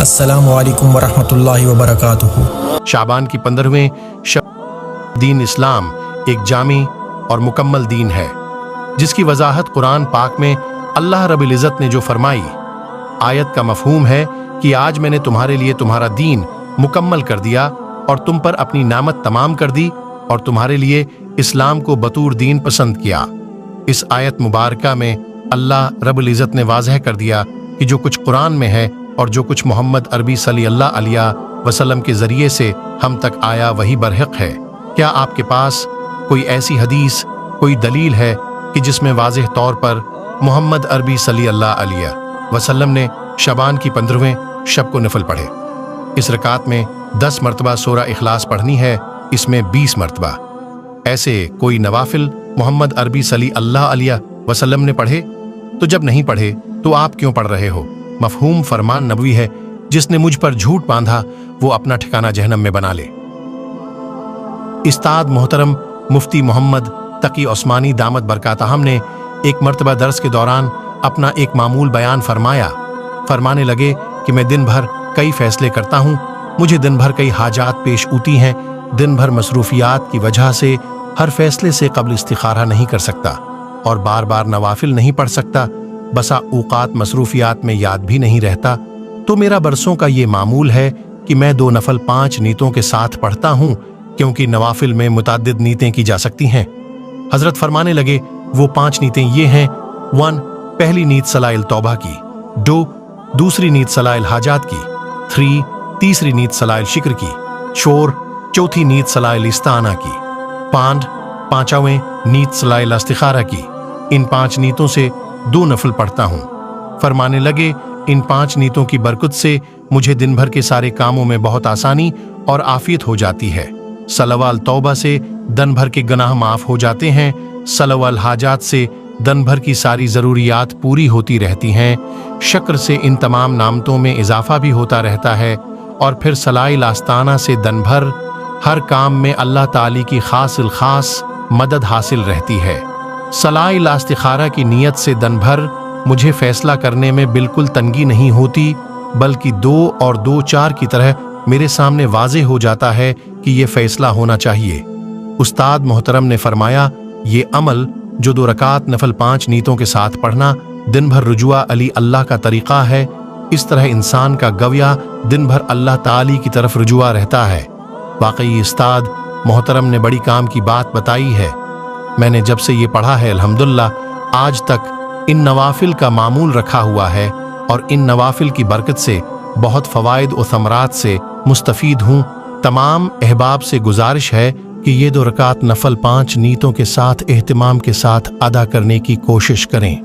अस्सलामु अलैकुम वरहमतुल्लाहि वबरकातुहू। शाबान की 15वें शब दीन इस्लाम एक जामी और मुकम्मल दीन है, जिसकी वजाहत कुरान पाक में अल्लाह रब्बुल इज़्ज़त ने जो फरमाई। आयत का मफहूम है कि आज मैंने तुम्हारे लिए तुम्हारा दीन मुकम्मल कर दिया और तुम पर अपनी नामत तमाम कर दी और तुम्हारे लिए इस्लाम को बतूर दीन पसंद किया। इस आयत मुबारका में अल्लाह रब्बुल इज़्ज़त ने वाज़ह कर दिया कि जो कुछ कुरान में है और जो कुछ मोहम्मद अरबी सल्लल्लाहु अलैहि वसल्लम के ज़रिए से हम तक आया वही बरहक है। क्या आपके पास कोई ऐसी हदीस, कोई दलील है कि जिसमें वाज़ेह तौर पर मोहम्मद अरबी सल्लल्लाहु अलैहि वसल्लम ने शबान की 15वें शब को नफल पढ़े? इस रकात में 10 मरतबा सूरा इखलास पढ़नी है, इसमें 20 मरतबा। ऐसे कोई नवाफिल मोहम्मद अरबी सल्लल्लाहु अलैहि वसल्लम ने पढ़े? तो जब नहीं पढ़े तो आप क्यों पढ़ रहे हो? मफहूम फरमान नबवी है, जिसने मुझ पर झूठ बांधा वो अपना ठिकाना जहन्नम में बना ले। उस्ताद मोहतरम मुफ्ती मोहम्मद तकी उस्मानी दामत बरकातहम ने एक मरतबा दर्स के दौरान अपना एक मामूल बयान फरमाने लगे कि मैं दिन भर कई फैसले करता हूँ, मुझे दिन भर कई हाजात पेश होती हैं, दिन भर मसरूफियात की वजह से हर फैसले से कब्ल इस्तिखारा नहीं कर सकता और बार बार नवाफिल नहीं पढ़ सकता, बसा औकात मसरूफियात में याद भी नहीं रहता। तो मेरा बरसों का ये मामूल है कि मैं 2 नफल 5 नीतों के साथ पढ़ता हूँ, क्योंकि नवाफिल में मुताद्दिद नीतें की जा सकती हैं। हजरत फरमाने लगे वो 5 नीतें ये हैं: 1 पहली नीत सलाइल तौबा की, 2 दूसरी नीत सलाइल हाजात की, 3 तीसरी नीत सलाइल शिक्र की, 4 चौथी नीत सलाइल इस्ताना की, 5 पांचवें नीत सलाइल इस्तिखारा की। इन 5 नीतों से 2 नफल पढ़ता हूँ। फरमाने लगे इन 5 नीतों की बरकत से मुझे दिन भर के सारे कामों में बहुत आसानी और आफियत हो जाती है। सलवाल तौबा से दिन भर के गुनाह माफ हो जाते हैं, सलवाल हाजात से दिन भर की सारी ज़रूरियात पूरी होती रहती हैं, शक्र से इन तमाम नामतों में इजाफा भी होता रहता है, और फिर सलाइल आस्ताना से दिन भर हर काम में अल्लाह ताली की खास मदद हासिल रहती है। सलाइल इस्तिखारा की नियत से दिन भर मुझे फैसला करने में बिल्कुल तंगी नहीं होती, बल्कि 2 और 2 4 की तरह मेरे सामने वाज़े हो जाता है कि ये फैसला होना चाहिए। उस्ताद मोहतरम ने फरमाया, ये अमल जो 2 रकात नफल 5 नीतों के साथ पढ़ना दिन भर रुजुआ अली अल्लाह का तरीक़ा है। इस तरह इंसान का गविया दिन भर अल्लाह ताली की तरफ रुजुआ रहता है। वाकई उस्ताद मोहतरम ने बड़ी काम की बात बताई है। मैंने जब से ये पढ़ा है अल्हम्दुलिल्लाह आज तक इन नवाफिल का मामूल रखा हुआ है और इन नवाफिल की बरकत से बहुत फ़वाइद और समरात से मुस्तफ़ीद हूँ। तमाम अहबाब से गुजारिश है कि ये 2 रकात नफल 5 नीतों के साथ एहतिमाम के साथ अदा करने की कोशिश करें।